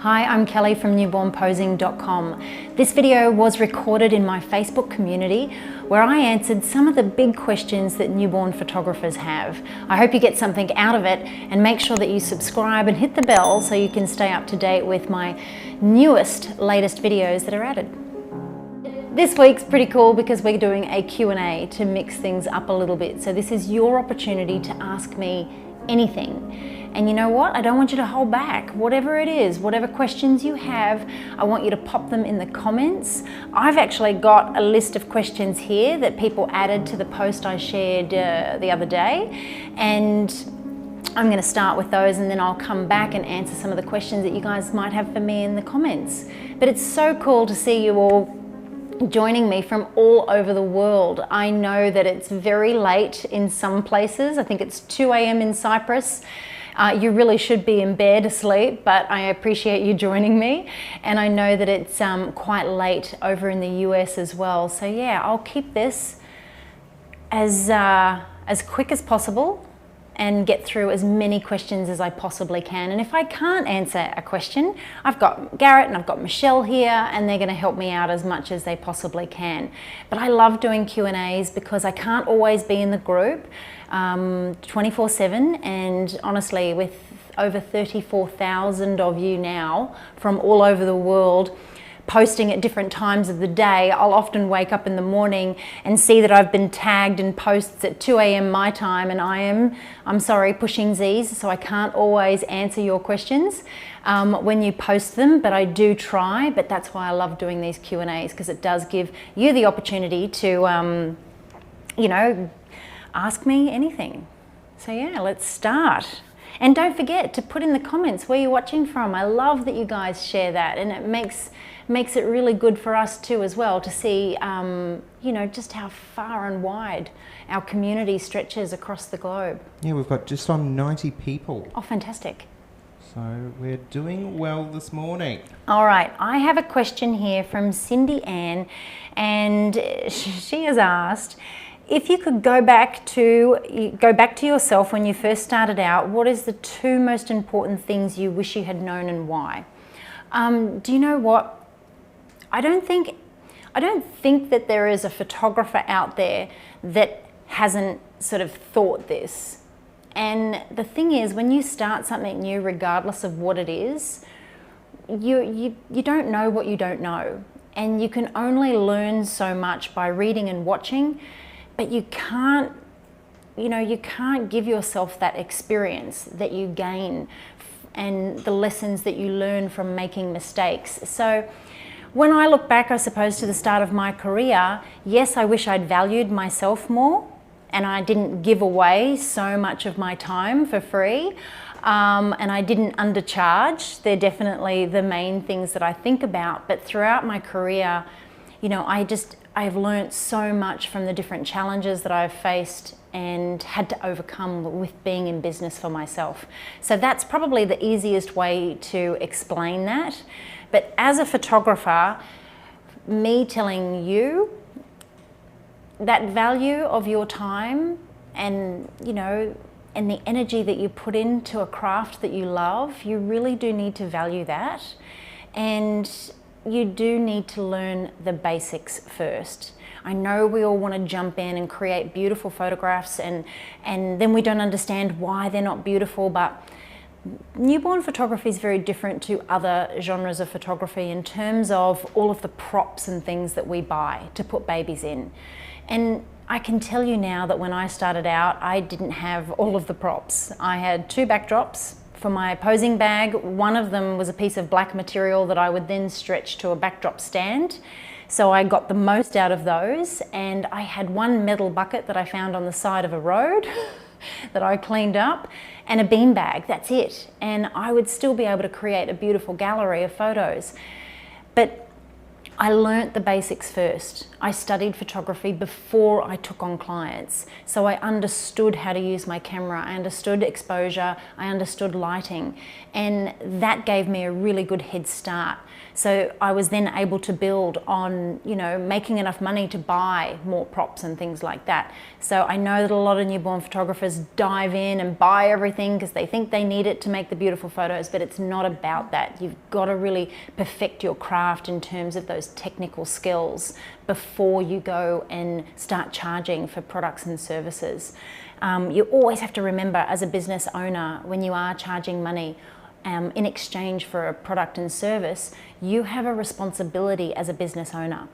Hi, I'm Kelly from newbornposing.com. This video was recorded in my Facebook community where I answered some of the big questions that newborn photographers have. I hope you get something out of it, and make sure that you subscribe and hit the bell so you can stay up to date with my latest videos that are added. This week's pretty cool because we're doing a Q&A to mix things up a little bit. So this is your opportunity to ask me anything. And you know what? I don't want you to hold back. Whatever it is, whatever questions you have, I want you to pop them in the comments. I've actually got a list of questions here that people added to the post I shared the other day. And I'm going to start with those, and then I'll come back and answer some of the questions that you guys might have for me in the comments. But it's so cool to see you all joining me from all over the world. I know that it's very late in some places. I think it's 2 a.m. in Cyprus. You really should be in bed asleep, but I appreciate you joining me. And I know that it's quite late over in the US as well. So yeah, I'll keep this as quick as possible and get through as many questions as I possibly can. And if I can't answer a question, I've got Garrett and I've got Michelle here, and they're gonna help me out as much as they possibly can. But I love doing Q&As because I can't always be in the group 24/7, and honestly, with over 34,000 of you now from all over the world posting at different times of the day, I'll often wake up in the morning and see that I've been tagged in posts at 2 a.m. my time, and I'm sorry, pushing Z's, so I can't always answer your questions when you post them, but I do try. But that's why I love doing these Q&As, because it does give you the opportunity to, you know, ask me anything. So yeah, let's start. And don't forget to put in the comments where you're watching from. I love that you guys share that, and it makes it really good for us too as well to see, you know, just how far and wide our community stretches across the globe. Yeah, we've got just on 90 people. Oh, fantastic. So we're doing well this morning. All right, I have a question here from Cindy Ann, and she has asked, if you could go back to yourself when you first started out, what is the 2 most important things you wish you had known, and why? Do you know what? I don't think that there is a photographer out there that hasn't sort of thought this. And the thing is, when you start something new, regardless of what it is, you don't know what you don't know, and you can only learn so much by reading and watching. But you can't give yourself that experience that you gain and the lessons that you learn from making mistakes. So when I look back, I suppose, to the start of my career, yes, I wish I'd valued myself more and I didn't give away so much of my time for free, and I didn't undercharge. They're definitely the main things that I think about. But throughout my career, you know, I've learned so much from the different challenges that I've faced and had to overcome with being in business for myself. So that's probably the easiest way to explain that. But as a photographer, me telling you that value of your time and, you know, and the energy that you put into a craft that you love, you really do need to value that. And you do need to learn the basics first. I know we all want to jump in and create beautiful photographs, and then we don't understand why they're not beautiful, but newborn photography is very different to other genres of photography in terms of all of the props and things that we buy to put babies in. And I can tell you now that when I started out, I didn't have all of the props. I had 2 backdrops for my posing bag. One of them was a piece of black material that I would then stretch to a backdrop stand. So I got the most out of those, and I had 1 metal bucket that I found on the side of a road that I cleaned up, and a bean bag. That's it. And I would still be able to create a beautiful gallery of photos. But I learnt the basics first. I studied photography before I took on clients. So I understood how to use my camera, I understood exposure, I understood lighting, and that gave me a really good head start. So I was then able to build on, making enough money to buy more props and things like that. So I know that a lot of newborn photographers dive in and buy everything because they think they need it to make the beautiful photos, but it's not about that. You've got to really perfect your craft in terms of those technical skills before you go and start charging for products and services. You always have to remember, as a business owner, when you are charging money in exchange for a product and service, you have a responsibility as a business owner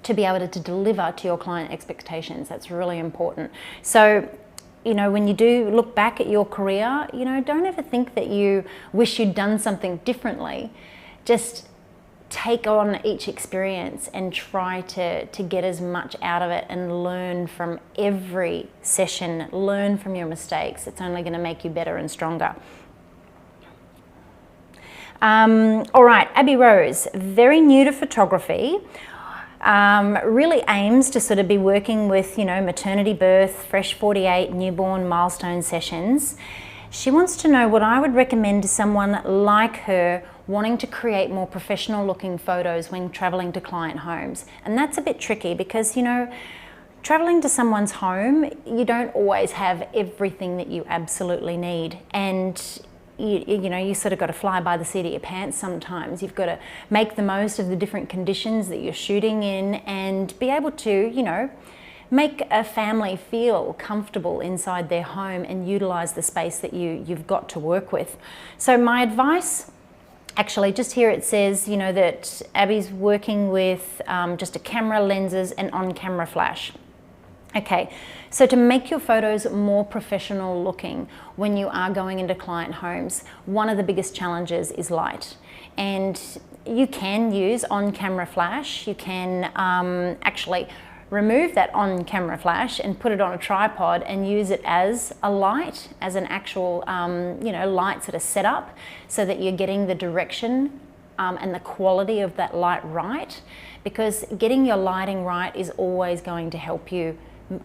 to be able to deliver to your client expectations. That's really important. So, when you do look back at your career, don't ever think that you wish you'd done something differently. Just take on each experience and try to get as much out of it and learn from every session, learn from your mistakes. It's only going to make you better and stronger. All right, Abby Rose, very new to photography, really aims to sort of be working with, maternity, birth, fresh 48, newborn, milestone sessions. She wants to know what I would recommend to someone like her wanting to create more professional looking photos when traveling to client homes. And that's a bit tricky because, traveling to someone's home, you don't always have everything that you absolutely need. And you sort of got to fly by the seat of your pants sometimes. You've got to make the most of the different conditions that you're shooting in and be able to, make a family feel comfortable inside their home and utilize the space that you've got to work with. So my advice, actually, just here it says, that Abby's working with just a camera, lenses, and on-camera flash. Okay, so to make your photos more professional looking when you are going into client homes, one of the biggest challenges is light. And you can use on-camera flash. You can actually remove that on-camera flash and put it on a tripod and use it as a light, as an actual, lights that are set up so that you're getting the direction and the quality of that light right, because getting your lighting right is always going to help you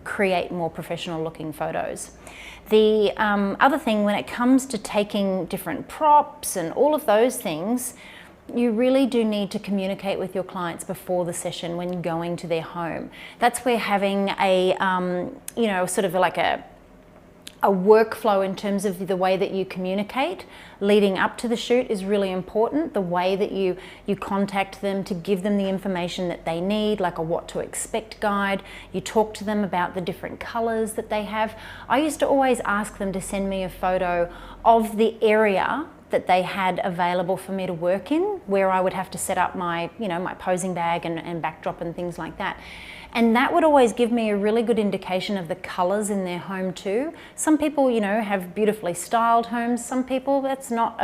create more professional looking photos. The other thing, when it comes to taking different props and all of those things, you really do need to communicate with your clients before the session when going to their home. That's where having a, sort of like a workflow in terms of the way that you communicate leading up to the shoot is really important. The way that you contact them to give them the information that they need, like a what to expect guide. You talk to them about the different colors that they have. I used to always ask them to send me a photo of the area that they had available for me to work in, where I would have to set up my, my posing bag and backdrop and things like that. And that would always give me a really good indication of the colors in their home too. Some people, have beautifully styled homes. Some people, that's not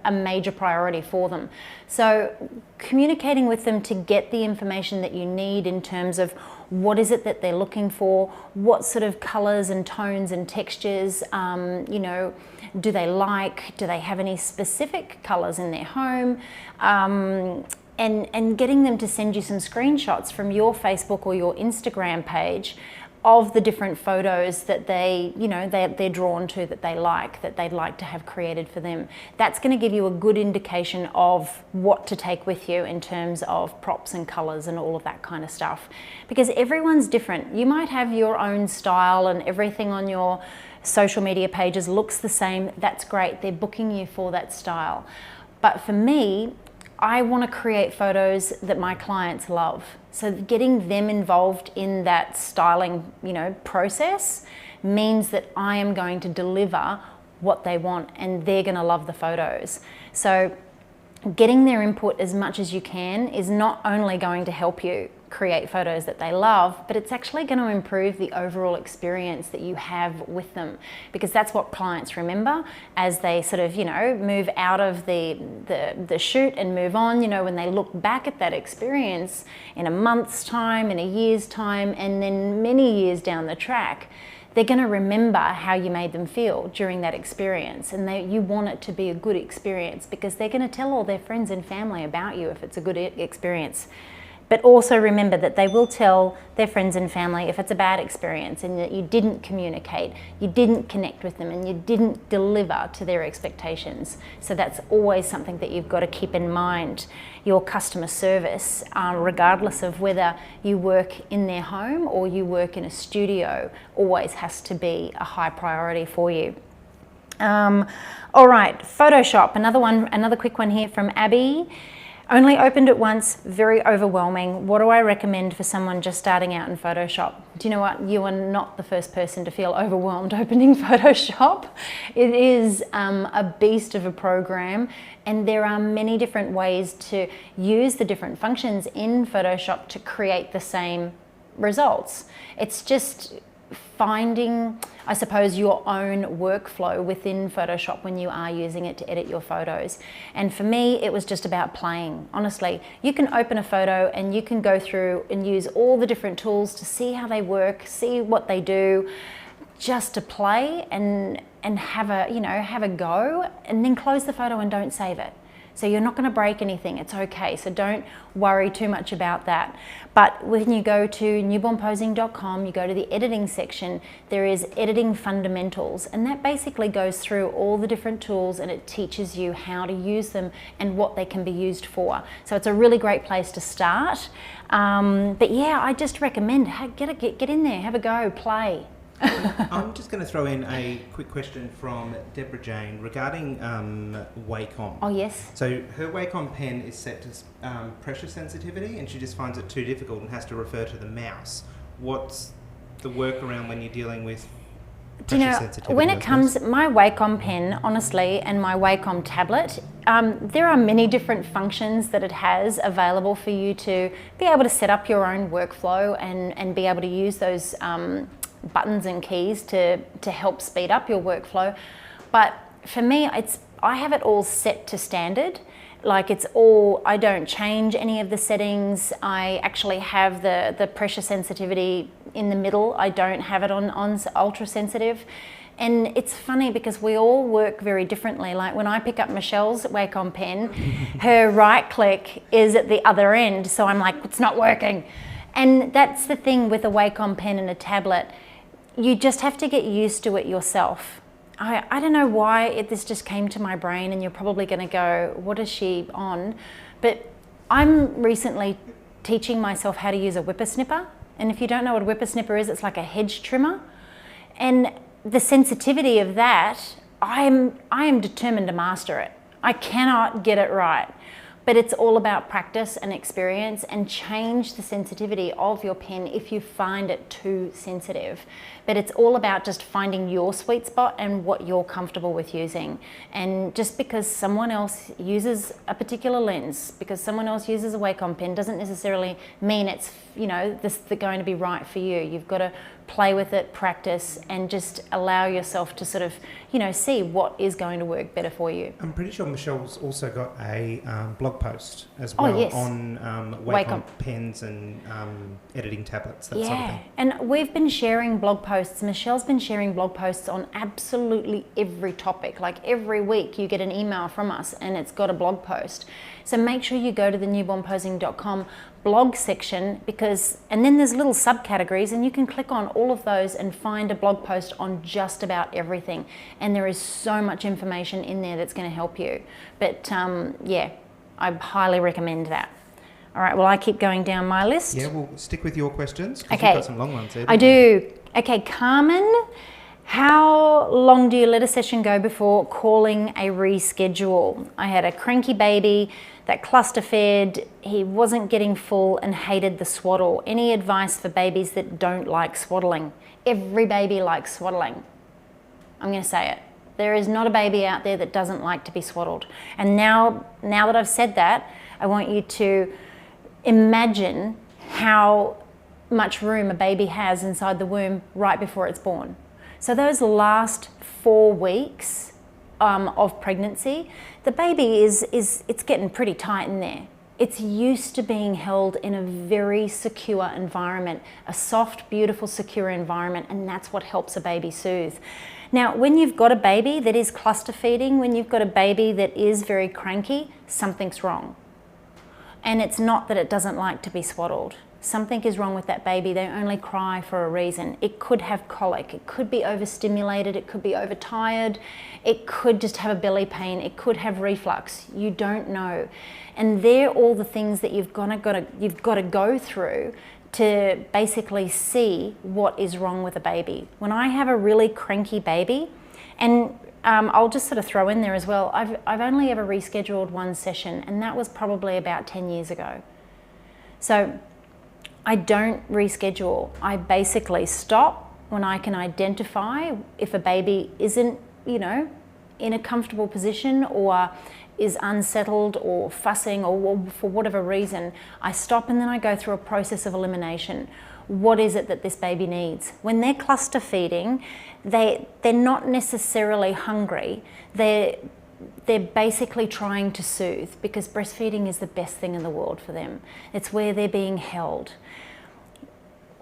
a major priority for them. So communicating with them to get the information that you need in terms of what is it that they're looking for, what sort of colors and tones and textures, do they like, do they have any specific colors in their home, and getting them to send you some screenshots from your Facebook or your Instagram page of the different photos that they're drawn to, that they'd like to have created for them. That's going to give you a good indication of what to take with you in terms of props and colors and all of that kind of stuff. Because everyone's different. You might have your own style and everything on your social media pages looks the same. That's great. They're booking you for that style. But for me, I want to create photos that my clients love. So getting them involved in that styling, process means that I am going to deliver what they want and they're going to love the photos. So getting their input as much as you can is not only going to help you create photos that they love, but it's actually going to improve the overall experience that you have with them, because that's what clients remember as they sort of, move out of the shoot and move on. When they look back at that experience in a month's time, in a year's time, and then many years down the track, they're going to remember how you made them feel during that experience, and you want it to be a good experience because they're going to tell all their friends and family about you if it's a good experience. But also remember that they will tell their friends and family if it's a bad experience and that you didn't communicate, you didn't connect with them, and you didn't deliver to their expectations. So that's always something that you've got to keep in mind. Your customer service, regardless of whether you work in their home or you work in a studio, always has to be a high priority for you. All right, Photoshop, another quick one here from Abby. Only opened it once, very overwhelming. What do I recommend for someone just starting out in Photoshop? Do you know what? You are not the first person to feel overwhelmed opening Photoshop. It is a beast of a program, and there are many different ways to use the different functions in Photoshop to create the same results. It's just finding, I suppose, your own workflow within Photoshop when you are using it to edit your photos. And for me, it was just about playing. Honestly, you can open a photo and you can go through and use all the different tools to see how they work, see what they do, just to play and have a go, and then close the photo and don't save it. So you're not going to break anything, it's okay. So don't worry too much about that. But when you go to newbornposing.com, you go to the editing section, there is editing fundamentals, and that basically goes through all the different tools and it teaches you how to use them and what they can be used for. So it's a really great place to start. But yeah, I just recommend, get in there, have a go, play. I'm just going to throw in a quick question from Deborah Jane regarding Wacom. Oh yes. So her Wacom pen is set to pressure sensitivity, and she just finds it too difficult and has to refer to the mouse. What's the workaround when you're dealing with pressure sensitivity? When it comes, my Wacom pen, honestly, and my Wacom tablet, there are many different functions that it has available for you to be able to set up your own workflow and be able to use those buttons and keys to help speed up your workflow. But for me, I have it all set to standard. Like I don't change any of the settings. I actually have the pressure sensitivity in the middle. I don't have it on ultra sensitive. And it's funny because we all work very differently. Like when I pick up Michelle's Wacom pen, her right click is at the other end. So I'm like, it's not working. And that's the thing with a Wacom pen and a tablet. You just have to get used to it yourself. I don't know why this just came to my brain, and you're probably going to go, what is she on? But I'm recently teaching myself how to use a whippersnipper. And if you don't know what a whippersnipper is, it's like a hedge trimmer. And the sensitivity of that, I am determined to master it. I cannot get it right. But it's all about practice and experience, and change the sensitivity of your pen if you find it too sensitive. But it's all about just finding your sweet spot and what you're comfortable with using. And just because someone else uses a particular lens, because someone else uses a Wacom pen, doesn't necessarily mean it's going to be right for you. You've got to play with it, practice, and just allow yourself to sort of see what is going to work better for you. I'm pretty sure Michelle's also got a blog post as well on Wacom pens and editing tablets, that sort of thing. And we've been sharing blog posts. Michelle's been sharing blog posts on absolutely every topic. Like every week you get an email from us and it's got a blog post. So make sure you go to the newbornposing.com blog section, and then there's little subcategories, and you can click on all of those and find a blog post on just about everything. And there is so much information in there that's going to help you. But I highly recommend that. All right, well, I keep going down my list. Yeah, we'll stick with your questions, because Okay. you've got some long ones there. I do. Okay, Carmen, how long do you let a session go before calling a reschedule? I had a cranky baby that cluster fed, he wasn't getting full and hated the swaddle. Any advice for babies that don't like swaddling? Every baby likes swaddling. I'm going to say it. There is not a baby out there that doesn't like to be swaddled. And now that I've said that, I want you to imagine how much room a baby has inside the womb right before it's born. So those last 4 weeks of pregnancy, the baby it's getting pretty tight in there. It's used to being held in a very secure environment, a soft, beautiful, secure environment, and that's what helps a baby soothe. Now, when you've got a baby that is cluster feeding, when you've got a baby that is very cranky, something's wrong. And it's not that it doesn't like to be swaddled. Something is wrong with that baby. They only cry for a reason. It could have colic. It could be overstimulated. It could be overtired. It could just have a belly pain. It could have reflux. You don't know. And they're all the things that you've got to go through to basically see what is wrong with a baby. When I have a really cranky baby, and I'll just sort of throw in there as well, I've only ever rescheduled one session, and that was probably about 10 years ago. So I don't reschedule. I basically stop when I can identify if a baby isn't, in a comfortable position or is unsettled or fussing or for whatever reason. I stop and then I go through a process of elimination. What is it that this baby needs? When they're cluster feeding, they're not necessarily hungry. They're basically trying to soothe, because breastfeeding is the best thing in the world for them. It's where they're being held.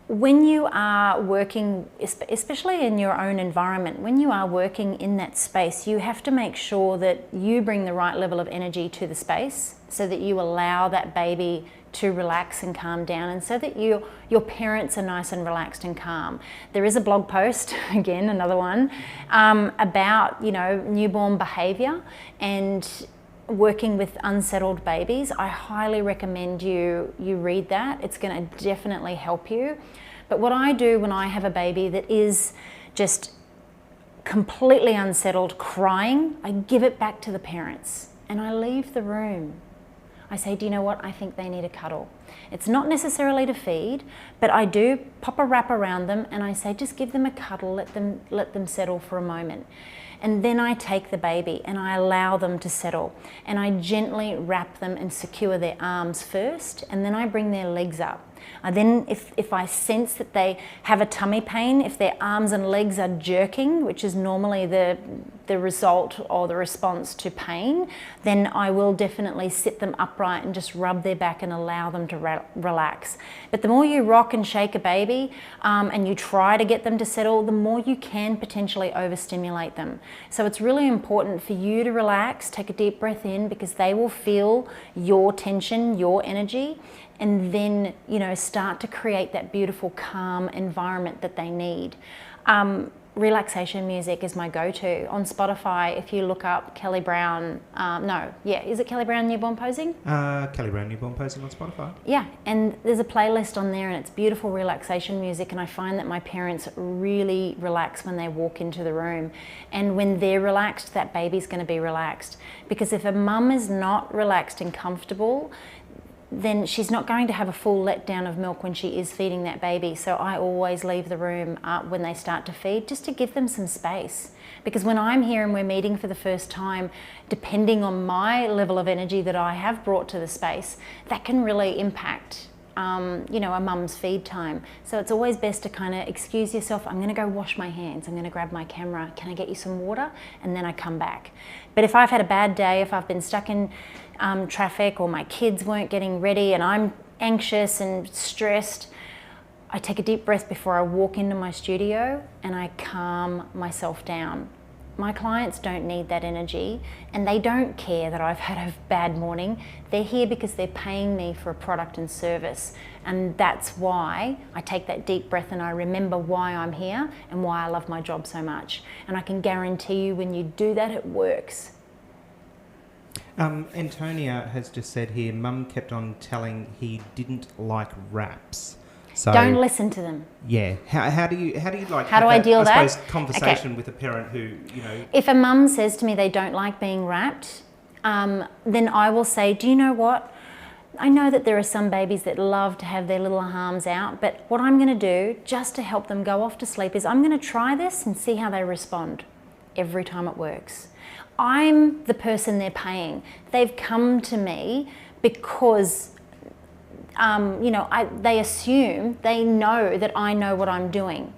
When you are working, especially in your own environment, when you are working in that space, you have to make sure that you bring the right level of energy to the space so that you allow that baby to relax and calm down, and so that your parents are nice and relaxed and calm. There is a blog post, again, another one, about newborn behaviour and working with unsettled babies. I highly recommend you read that. It's going to definitely help you. But what I do when I have a baby that is just completely unsettled, crying, I give it back to the parents and I leave the room. I say, do you know what? I think they need a cuddle. It's not necessarily to feed, but I do pop a wrap around them and I say, just give them a cuddle, let them settle for a moment. And then I take the baby and I allow them to settle, and I gently wrap them and secure their arms first, and then I bring their legs up. Then if I sense that they have a tummy pain, if their arms and legs are jerking, which is normally the result or the response to pain, then I will definitely sit them upright and just rub their back and allow them to relax. But the more you rock and shake a baby and you try to get them to settle, the more you can potentially overstimulate them. So it's really important for you to relax, take a deep breath in, because they will feel your tension, your energy, and then start to create that beautiful calm environment that they need. Relaxation music is my go-to. On Spotify, if you look up Kelly Brown, is it Kelly Brown Newborn Posing? Kelly Brown Newborn Posing on Spotify. Yeah, and there's a playlist on there and it's beautiful relaxation music, and I find that my parents really relax when they walk into the room. And when they're relaxed, that baby's going to be relaxed. Because if a mum is not relaxed and comfortable, then she's not going to have a full letdown of milk when she is feeding that baby. So I always leave the room when they start to feed, just to give them some space. Because when I'm here and we're meeting for the first time, depending on my level of energy that I have brought to the space, that can really impact a mum's feed time. So it's always best to kind of excuse yourself. I'm going to go wash my hands. I'm going to grab my camera. Can I get you some water? And then I come back. But if I've had a bad day, if I've been stuck in traffic, or my kids weren't getting ready and I'm anxious and stressed, I take a deep breath before I walk into my studio and I calm myself down. My clients don't need that energy, and they don't care that I've had a bad morning. They're here because they're paying me for a product and service, and that's why I take that deep breath and I remember why I'm here and why I love my job so much. And I can guarantee you, when you do that, it works. Antonia has just said here, Mum kept on telling he didn't like wraps. So, don't listen to them. Yeah. How do you like? How do I deal that? Suppose conversation with a parent who If a mum says to me they don't like being wrapped, then I will say, do you know what? I know that there are some babies that love to have their little arms out, but what I'm going to do just to help them go off to sleep is I'm going to try this and see how they respond. Every time it works. I'm the person they're paying. They've come to me because they assume, they know that I know what I'm doing.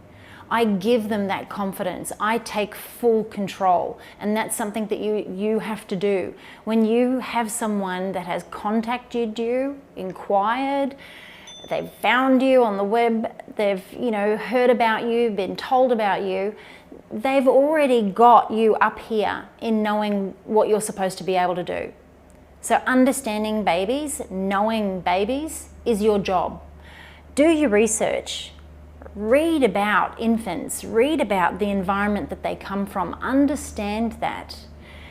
I give them that confidence. I take full control, and that's something that you have to do. When you have someone that has contacted you, inquired, they've found you on the web, they've heard about you, been told about you, they've already got you up here in knowing what you're supposed to be able to do. So understanding babies, knowing babies is your job. Do your research. Read about infants, read about the environment that they come from, understand that.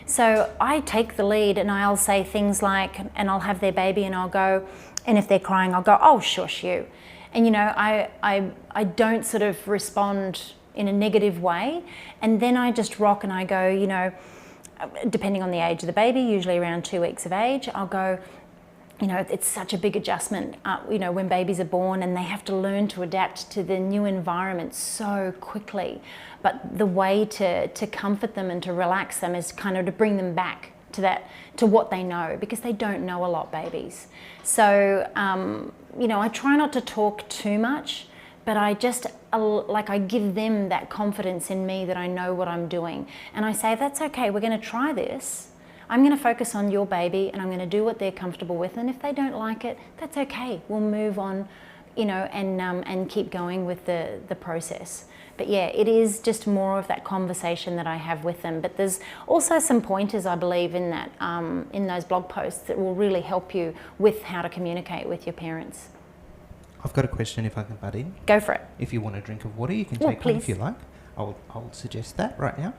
So I take the lead and I'll say things like, and I'll have their baby and I'll go, and if they're crying, I'll go, oh, shush you. And I don't sort of respond in a negative way. And then I just rock and I go, depending on the age of the baby, usually around 2 weeks of age, I'll go, it's such a big adjustment, when babies are born and they have to learn to adapt to the new environment so quickly. But the way to comfort them and to relax them is kind of to bring them back to what they know, because they don't know a lot, babies. So, I try not to talk too much, but I just, I give them that confidence in me that I know what I'm doing. And I say, that's okay, we're going to try this. I'm going to focus on your baby and I'm going to do what they're comfortable with. And if they don't like it, that's okay. We'll move on, and keep going with the process. But yeah, it is just more of that conversation that I have with them. But there's also some pointers, I believe, in that in those blog posts that will really help you with how to communicate with your parents. I've got a question if I can butt in. Go for it. If you want a drink of water, you can take one if you like. I'll suggest that right now.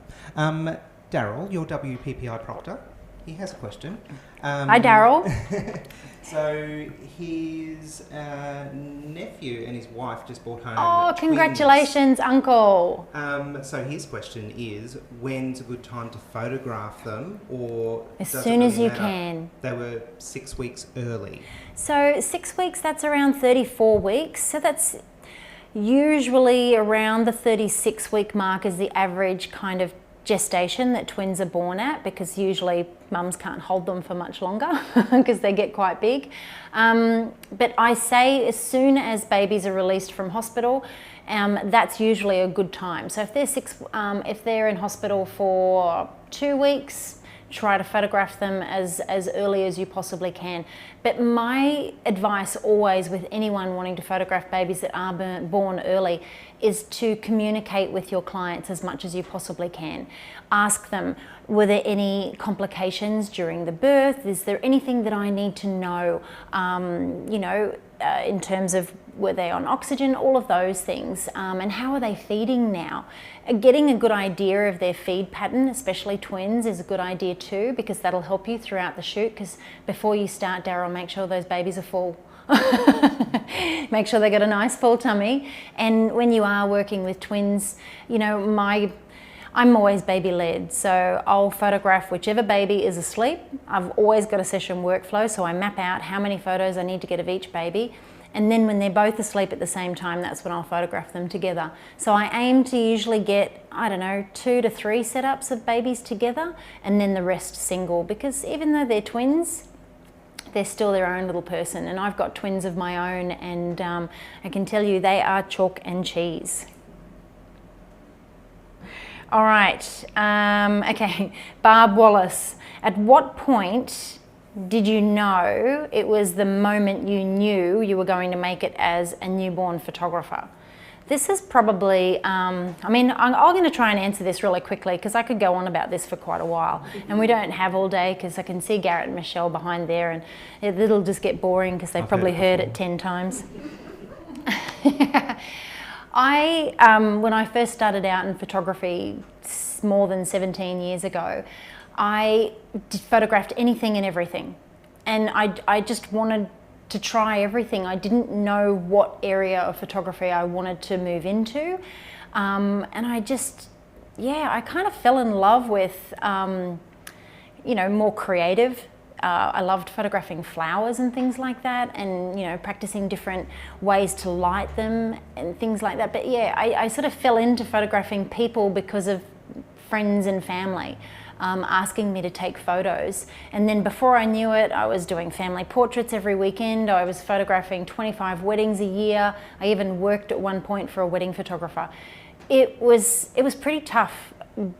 Daryl, your WPPI proctor, he has a question. Hi, Daryl. So his nephew and his wife just bought home twins. Congratulations, Uncle. So his question is, when's a good time to photograph them, or as soon as you can? They were 6 weeks early. So 6 weeks, that's around 34 weeks. So that's usually around the 36-week mark is the average kind of gestation that twins are born at, because usually mums can't hold them for much longer because they get quite big. But I say as soon as babies are released from hospital, that's usually a good time. So if they're in hospital for 2 weeks, try to photograph them as early as you possibly can. But my advice always with anyone wanting to photograph babies that are born early is to communicate with your clients as much as you possibly can. Ask them, were there any complications during the birth? Is there anything that I need to know, in terms of were they on oxygen, all of those things, and how are they feeding now? Getting a good idea of their feed pattern, especially twins, is a good idea too, because that'll help you throughout the shoot. Because before you start, Daryl, make sure those babies are full. Make sure they got a nice full tummy. And when you are working with twins, I'm always baby led, so I'll photograph whichever baby is asleep. I've always got a session workflow, so I map out how many photos I need to get of each baby. And then when they're both asleep at the same time, that's when I'll photograph them together. So I aim to usually get, 2 to 3 setups of babies together, and then the rest single, because even though they're twins, they're still their own little person. And I've got twins of my own, and I can tell you they are chalk and cheese. All right, okay, Barb Wallace. At what point did you know it was the moment you knew you were going to make it as a newborn photographer? This is probably, I'm going to try and answer this really quickly because I could go on about this for quite a while, and we don't have all day because I can see Garrett and Michelle behind there, and it'll just get boring because they've probably heard it 10 times. When I first started out in photography more than 17 years ago, I photographed anything and everything. And I just wanted to try everything. I didn't know what area of photography I wanted to move into. And I kind of fell in love with, more creative. I loved photographing flowers and things like that, and practicing different ways to light them and things like that. But yeah, I sort of fell into photographing people because of friends and family asking me to take photos. And then before I knew it, I was doing family portraits every weekend. I was photographing 25 weddings a year. I even worked at one point for a wedding photographer. it was pretty tough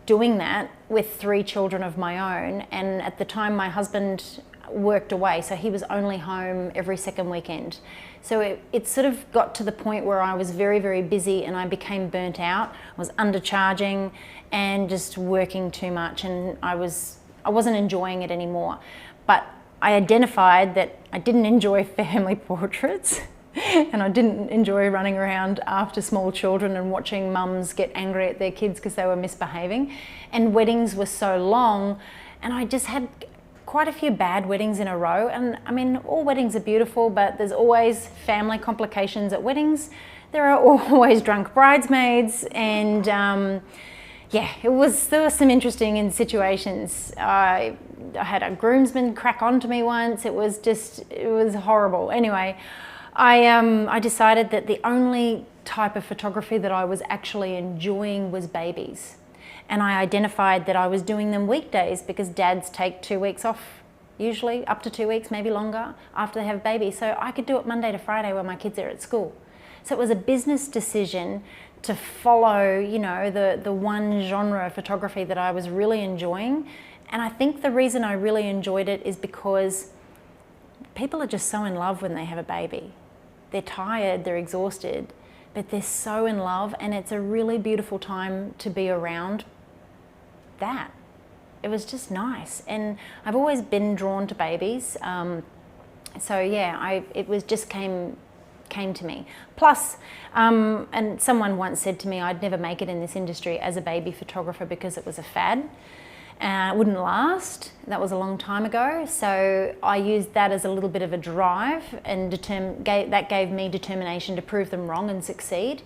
doing that with 3 children of my own, and at the time my husband worked away, so he was only home every second weekend. So it sort of got to the point where I was very, very busy and I became burnt out. I was undercharging and just working too much, and I wasn't enjoying it anymore. But I identified that I didn't enjoy family portraits and I didn't enjoy running around after small children and watching mums get angry at their kids because they were misbehaving. And weddings were so long, and I just had quite a few bad weddings in a row. And I mean, all weddings are beautiful, but there's always family complications at weddings. There are always drunk bridesmaids, and yeah, there were some interesting situations. I had a groomsman crack onto me once. It was horrible. Anyway, I decided that the only type of photography that I was actually enjoying was babies. And I identified that I was doing them weekdays because dads take 2 weeks off, usually up to 2 weeks, maybe longer, after they have babies. So I could do it Monday to Friday when my kids are at school. So it was a business decision to follow, you know, the one genre of photography that I was really enjoying. And I think the reason I really enjoyed it is because people are just so in love when they have a baby. They're tired, they're exhausted, but they're so in love, and it's a really beautiful time to be around that. It was just nice, and I've always been drawn to babies. So yeah, it was just came to me. Plus, and someone once said to me I'd never make it in this industry as a baby photographer because it was a fad. It wouldn't last. That was a long time ago. So I used that as a little bit of a drive, and that gave me determination to prove them wrong and succeed.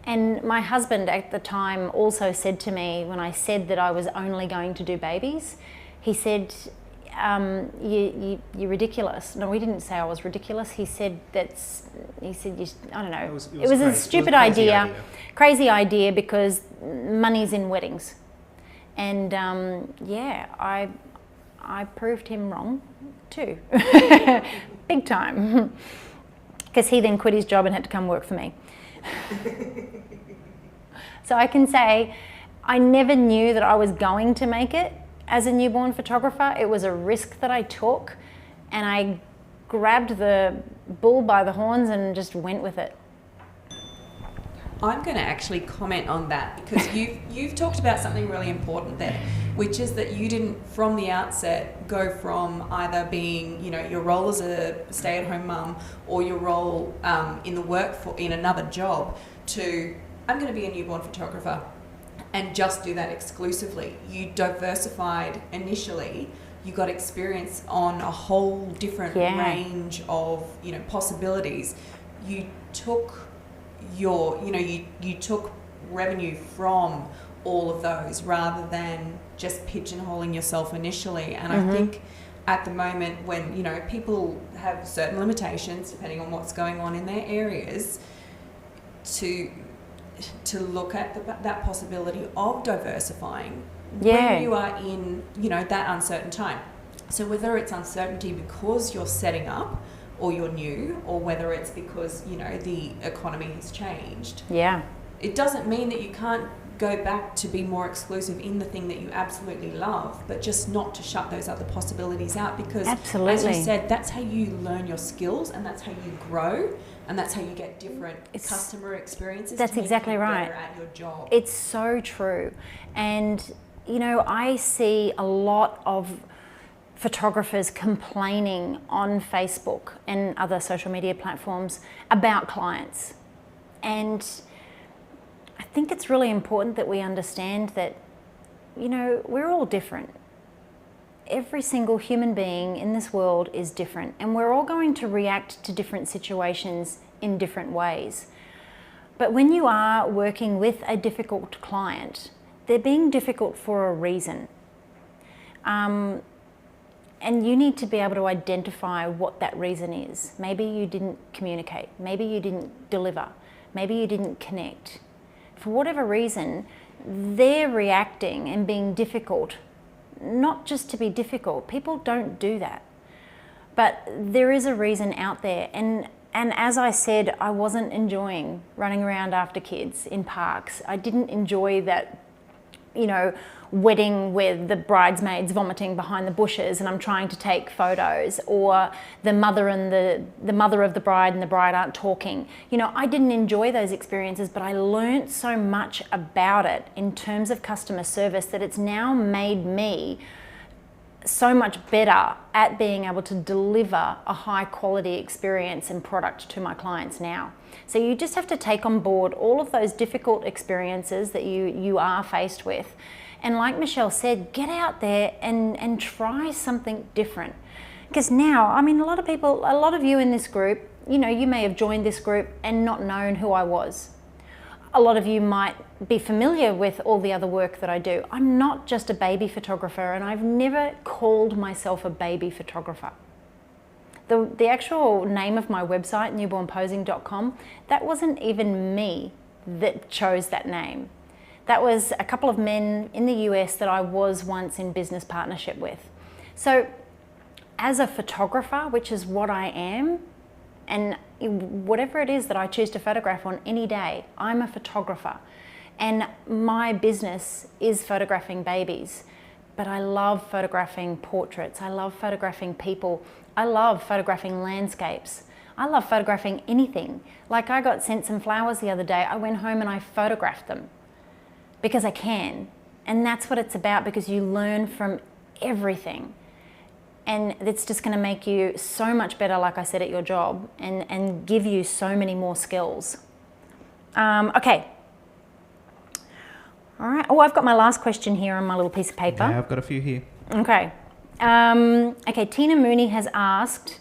And my husband at the time also said to me, when I said that I was only going to do babies, he said, you're ridiculous. No, he didn't say I was ridiculous. He said I don't know. It was a stupid idea. Crazy idea because money's in weddings. And yeah, I proved him wrong too, big time, because he then quit his job and had to come work for me. So I can say I never knew that I was going to make it as a newborn photographer. It was a risk that I took, and I grabbed the bull by the horns and just went with it. I'm going to actually comment on that because you've talked about something really important there, which is that you didn't from the outset go from either being, you know, your role as a stay-at-home mum or your role in another job to I'm going to be a newborn photographer and just do that exclusively. You diversified initially. You got experience on a whole different range of, you know, possibilities. You took you took revenue from all of those rather than just pigeonholing yourself initially. And I think at the moment when, you know, people have certain limitations depending on what's going on in their areas, to look at that possibility of diversifying when you are in, you know, that uncertain time. So whether it's uncertainty because you're setting up or you're new, or whether it's because, you know, the economy has changed. Yeah. It doesn't mean that you can't go back to be more exclusive in the thing that you absolutely love, but just not to shut those other possibilities out because, as you said, that's how you learn your skills and that's how you grow and that's how you get different customer experiences. That's exactly right. Better at your job. It's so true. And, you know, I see a lot of photographers complaining on Facebook and other social media platforms about clients. And I think it's really important that we understand that, you know, we're all different. Every single human being in this world is different, and we're all going to react to different situations in different ways. But when you are working with a difficult client, they're being difficult for a reason. And you need to be able to identify what that reason is. Maybe you didn't communicate. Maybe you didn't deliver. Maybe you didn't connect. For whatever reason, they're reacting and being difficult, not just to be difficult. People don't do that. But there is a reason out there. And And as I said, I wasn't enjoying running around after kids in parks. I didn't enjoy that, you know, wedding with the bridesmaids vomiting behind the bushes and I'm trying to take photos, or the mother and the mother of the bride and the bride aren't talking. You know, I didn't enjoy those experiences, but I learned so much about it in terms of customer service that it's now made me so much better at being able to deliver a high quality experience and product to my clients now. So you just have to take on board all of those difficult experiences that you are faced with. And like Michelle said, get out there and try something different. Because now, I mean, a lot of you in this group, you know, you may have joined this group and not known who I was. A lot of you might be familiar with all the other work that I do. I'm not just a baby photographer, and I've never called myself a baby photographer. The actual name of my website, newbornposing.com, that wasn't even me that chose that name. That was a couple of men in the US that I was once in business partnership with. So as a photographer, which is what I am, and whatever it is that I choose to photograph on any day, I'm a photographer. And my business is photographing babies. But I love photographing portraits. I love photographing people. I love photographing landscapes. I love photographing anything. Like, I got sent some flowers the other day. I went home and I photographed them because I can. And that's what it's about, because you learn from everything. And it's just going to make you so much better, like I said, at your job, and give you so many more skills. Okay. All right. Oh, I've got my last question here on my little piece of paper. Yeah, I've got a few here. Okay. Okay, Tina Mooney has asked,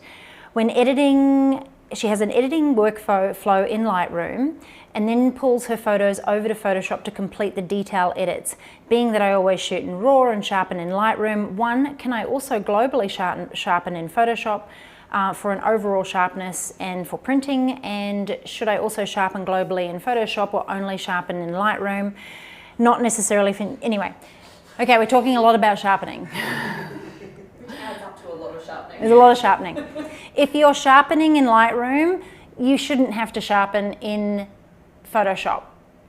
when editing, she has an editing workflow in Lightroom and then pulls her photos over to Photoshop to complete the detail edits. Being that I always shoot in RAW and sharpen in Lightroom, one, can I also globally sharpen in Photoshop for an overall sharpness and for printing? And should I also sharpen globally in Photoshop or only sharpen in Lightroom? Not necessarily for, anyway. Okay, we're talking a lot about sharpening. Which adds up to a lot of sharpening. There's a lot of sharpening. If you're sharpening in Lightroom, you shouldn't have to sharpen in Photoshop.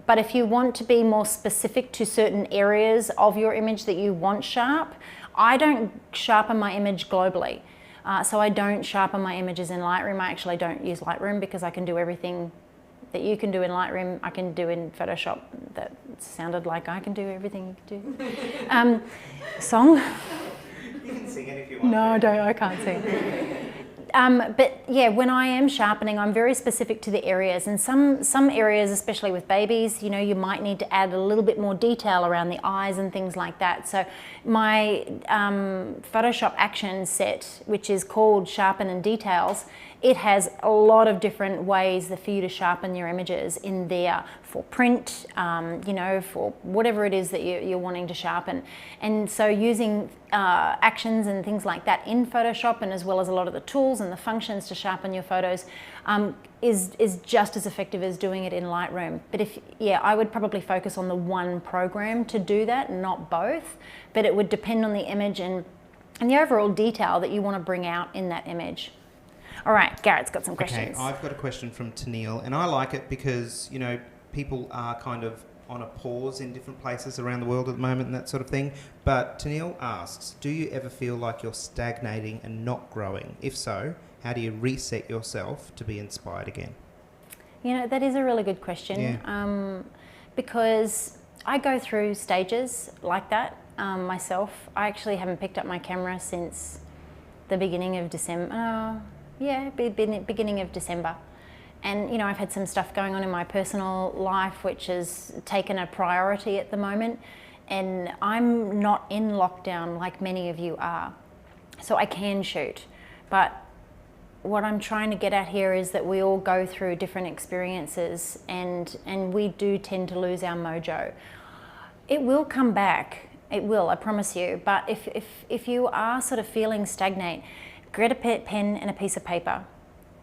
But if you want to be more specific to certain areas of your image that you want sharp, I don't sharpen my image globally. So I don't sharpen my images in Lightroom. I actually don't use Lightroom because I can do everything that you can do in Lightroom, I can do in Photoshop. That sounded like I can do everything you can do. Song? You can sing it if you want. No, I can't sing. But yeah, when I am sharpening, I'm very specific to the areas, and some areas, especially with babies, you know, you might need to add a little bit more detail around the eyes and things like that. So my Photoshop action set, which is called Sharpen and Details, it has a lot of different ways for you to sharpen your images in there for print, you know, for whatever it is that you're wanting to sharpen. And so using actions and things like that in Photoshop, and as well as a lot of the tools and the functions to sharpen your photos, is just as effective as doing it in Lightroom. But I would probably focus on the one program to do that, not both. But it would depend on the image and the overall detail that you want to bring out in that image. All right, Garrett's got some questions. Okay, I've got a question from Tennille, and I like it because, you know, people are kind of on a pause in different places around the world at the moment and that sort of thing. But Tennille asks, do you ever feel like you're stagnating and not growing? If so, how do you reset yourself to be inspired again? You know, that is a really good question. Yeah. Because I go through stages like that myself. I actually haven't picked up my camera since the beginning of December. Beginning of December. And, you know, I've had some stuff going on in my personal life which has taken a priority at the moment. And I'm not in lockdown like many of you are. So I can shoot. But what I'm trying to get at here is that we all go through different experiences, and we do tend to lose our mojo. It will come back. It will, I promise you. But if you are sort of feeling stagnate, get a pen and a piece of paper,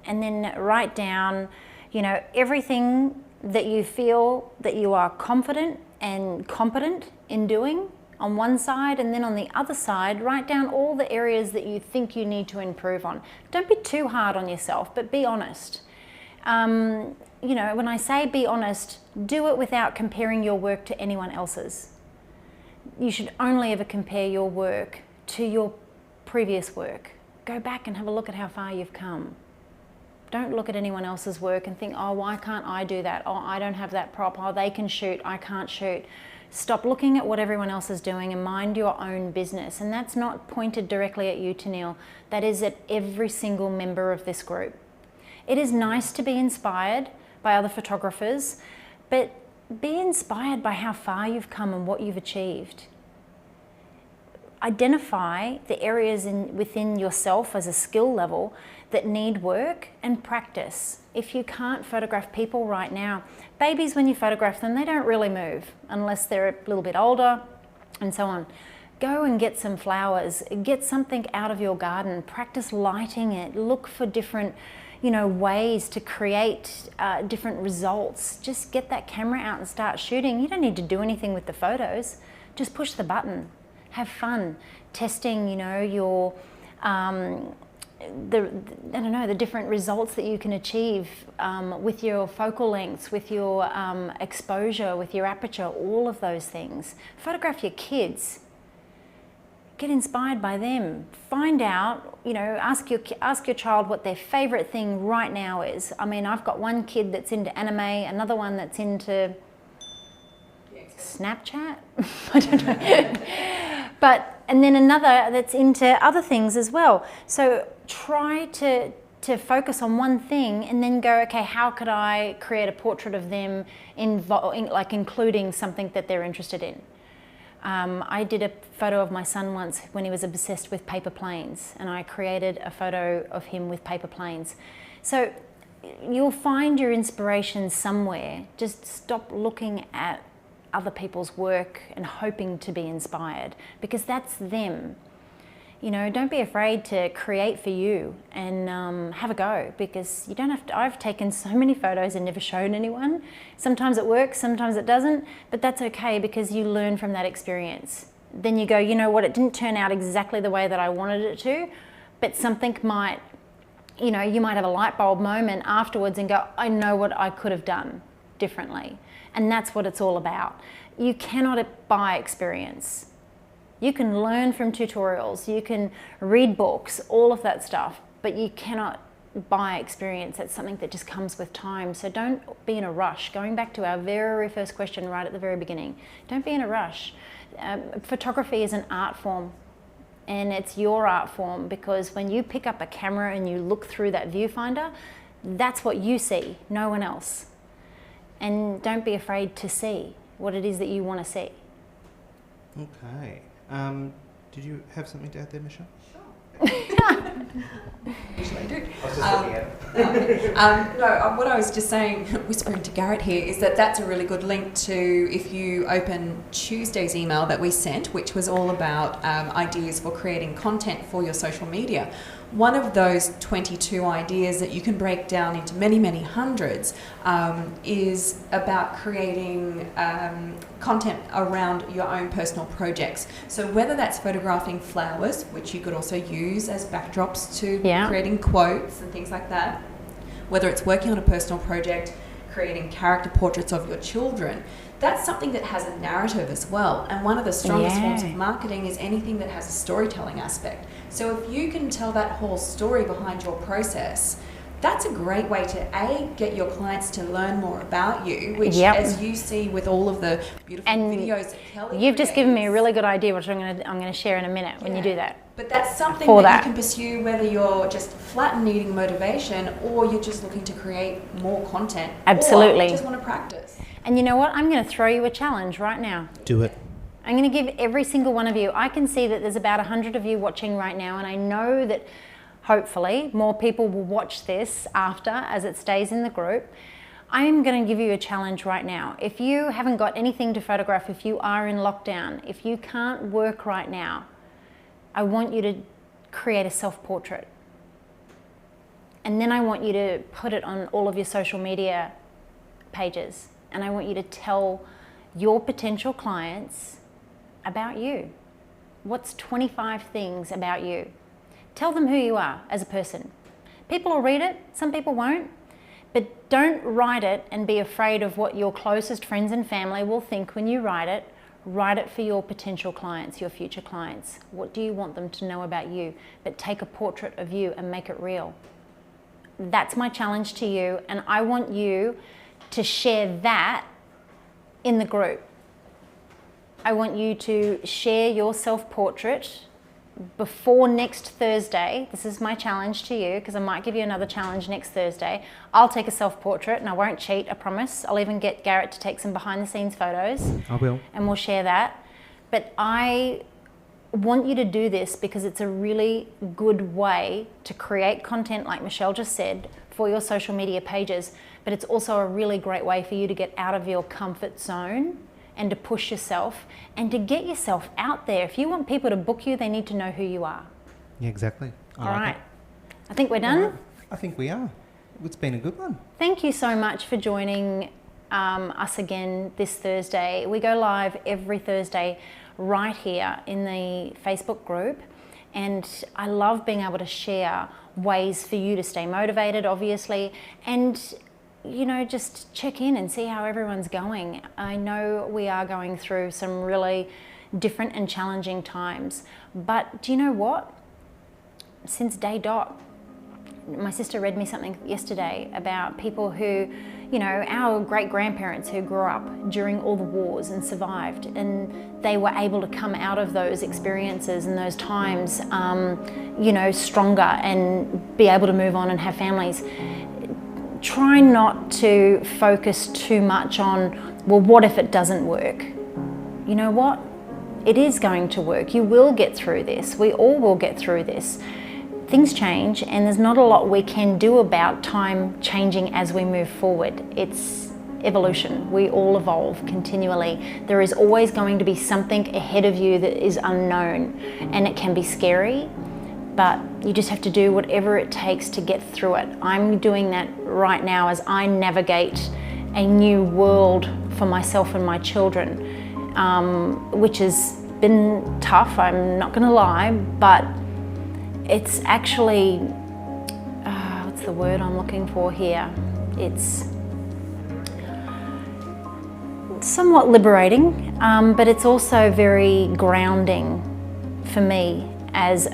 and then write down, you know, everything that you feel that you are confident and competent in doing on one side, and then on the other side, write down all the areas that you think you need to improve on. Don't be too hard on yourself, but be honest. You know, when I say be honest, do it without comparing your work to anyone else's. You should only ever compare your work to your previous work. Go back and have a look at how far you've come. Don't look at anyone else's work and think, oh, why can't I do that? Oh, I don't have that prop. Oh, they can shoot, I can't shoot. Stop looking at what everyone else is doing and mind your own business. And that's not pointed directly at you, Tennille. That is at every single member of this group. It is nice to be inspired by other photographers, but be inspired by how far you've come and what you've achieved. Identify the areas within yourself as a skill level that need work and practice. If you can't photograph people right now, babies, when you photograph them, they don't really move unless they're a little bit older and so on. Go and get some flowers, get something out of your garden, practice lighting it, look for different ways to create different results. Just get that camera out and start shooting. You don't need to do anything with the photos. Just push the button. Have fun testing, your the different results that you can achieve with your focal lengths, with your exposure, with your aperture, all of those things. Photograph your kids. Get inspired by them. Find out, ask your child what their favorite thing right now is. I mean, I've got one kid that's into anime, another one that's into Snapchat. I don't know. And then another that's into other things as well. So try to focus on one thing and then go, okay, how could I create a portrait of them including something that they're interested in? I did a photo of my son once when he was obsessed with paper planes, and I created a photo of him with paper planes. So you'll find your inspiration somewhere. Just stop looking at other people's work and hoping to be inspired, because that's them. Don't be afraid to create for you and have a go, because you don't have to. I've taken so many photos and never shown anyone. Sometimes it works, sometimes it doesn't, but that's okay, because you learn from that experience. Then you go, you know what, it didn't turn out exactly the way that I wanted it to, but something might, you might have a light bulb moment afterwards and go, I know what I could have done differently. And that's what it's all about. You cannot buy experience. You can learn from tutorials, you can read books, all of that stuff, but you cannot buy experience. That's something that just comes with time. So don't be in a rush. Going back to our very first question right at the very beginning, don't be in a rush. Photography is an art form, and it's your art form, because when you pick up a camera and you look through that viewfinder, that's what you see, no one else. And don't be afraid to see what it is that you want to see. Okay. Did you have something to add there, Michelle? Usually I do. I was just looking at it. What I was just saying, whispering to Garrett here, is that's a really good link to, if you open Tuesday's email that we sent, which was all about ideas for creating content for your social media. One of those 22 ideas that you can break down into many, many hundreds is about creating content around your own personal projects. So whether that's photographing flowers, which you could also use as backdrops to creating quotes and things like that, whether it's working on a personal project, creating character portraits of your children, that's something that has a narrative as well. And one of the strongest forms of marketing is anything that has a storytelling aspect. So if you can tell that whole story behind your process, that's a great way to get your clients to learn more about you, which as you see with all of the beautiful videos that Kelly you've just given me a really good idea, which I'm going to share in a minute when you do that. But that's something that you can pursue, whether you're just flat and needing motivation, or you're just looking to create more content. Absolutely. Or you just want to practice. And you know what? I'm going to throw you a challenge right now. Do it. I'm going to give every single one of you, I can see that there's about 100 of you watching right now, and I know that hopefully more people will watch this after, as it stays in the group. I am going to give you a challenge right now. If you haven't got anything to photograph, if you are in lockdown, if you can't work right now, I want you to create a self-portrait. And then I want you to put it on all of your social media pages. And I want you to tell your potential clients about you. What's 25 things about you? Tell them who you are as a person. People will read it, some people won't, But don't write it and be afraid of what your closest friends and family will think when you write it. Write it for your potential clients, your future clients. What do you want them to know about you? But take a portrait of you and make it real. That's my challenge to you, and I want you to share that in the group. I want you to share your self-portrait before next Thursday. This is my challenge to you, because I might give you another challenge next Thursday. I'll take a self-portrait, and I won't cheat, I promise. I'll even get Garrett to take some behind-the-scenes photos. I will. And we'll share that. But I want you to do this because it's a really good way to create content, like Michelle just said, for your social media pages. But it's also a really great way for you to get out of your comfort zone and to push yourself and to get yourself out there. If you want people to book you, they need to know who you are. Yeah, exactly. All right. I think we're done. Right. I think we are. It's been a good one. Thank you so much for joining us again this Thursday. We go live every Thursday right here in the Facebook group. And I love being able to share ways for you to stay motivated, obviously, and you know, just check in and see how everyone's going. I know we are going through some really different and challenging times, but do you know what? Since day dot, my sister read me something yesterday about people who, you know, our great-grandparents who grew up during all the wars and survived, and they were able to come out of those experiences and those times, you know, stronger and be able to move on and have families. Try not to focus too much on, well, what if it doesn't work? You know what? It is going to work. You will get through this. We all will get through this. Things change, and there's not a lot we can do about time changing as we move forward. It's evolution. We all evolve continually. There is always going to be something ahead of you that is unknown, and it can be scary, but you just have to do whatever it takes to get through it. I'm doing that right now as I navigate a new world for myself and my children, which has been tough, I'm not gonna lie, but it's actually, what's the word I'm looking for here? It's somewhat liberating, but it's also very grounding for me as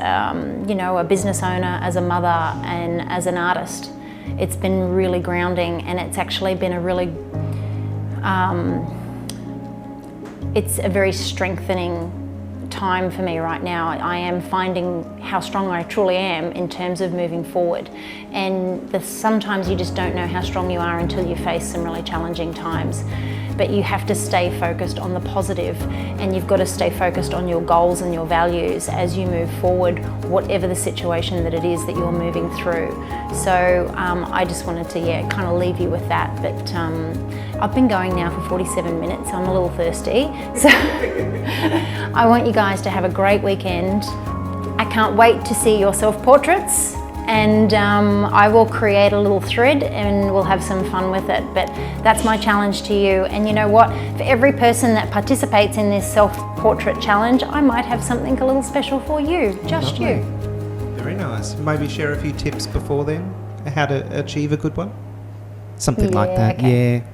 you know, a business owner, as a mother, and as an artist. It's been really grounding, and it's actually been a really, it's a very strengthening time for me right now. I am finding how strong I truly am in terms of moving forward, and sometimes you just don't know how strong you are until you face some really challenging times. But you have to stay focused on the positive, and you've got to stay focused on your goals and your values as you move forward, whatever the situation that it is that you're moving through. So I just wanted to, kind of leave you with that. But I've been going now for 47 minutes, so I'm a little thirsty. So I want you guys to have a great weekend. I can't wait to see your self-portraits. And I will create a little thread and we'll have some fun with it. But that's my challenge to you. And you know what? For every person that participates in this self-portrait challenge, I might have something a little special for you, just Lovely. you. Very nice. Maybe share a few tips before then, how to achieve a good one. Something like that, okay.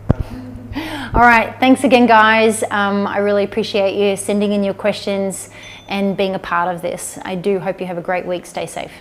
Yeah. All right, thanks again, guys. I really appreciate you sending in your questions and being a part of this. I do hope you have a great week. Stay safe.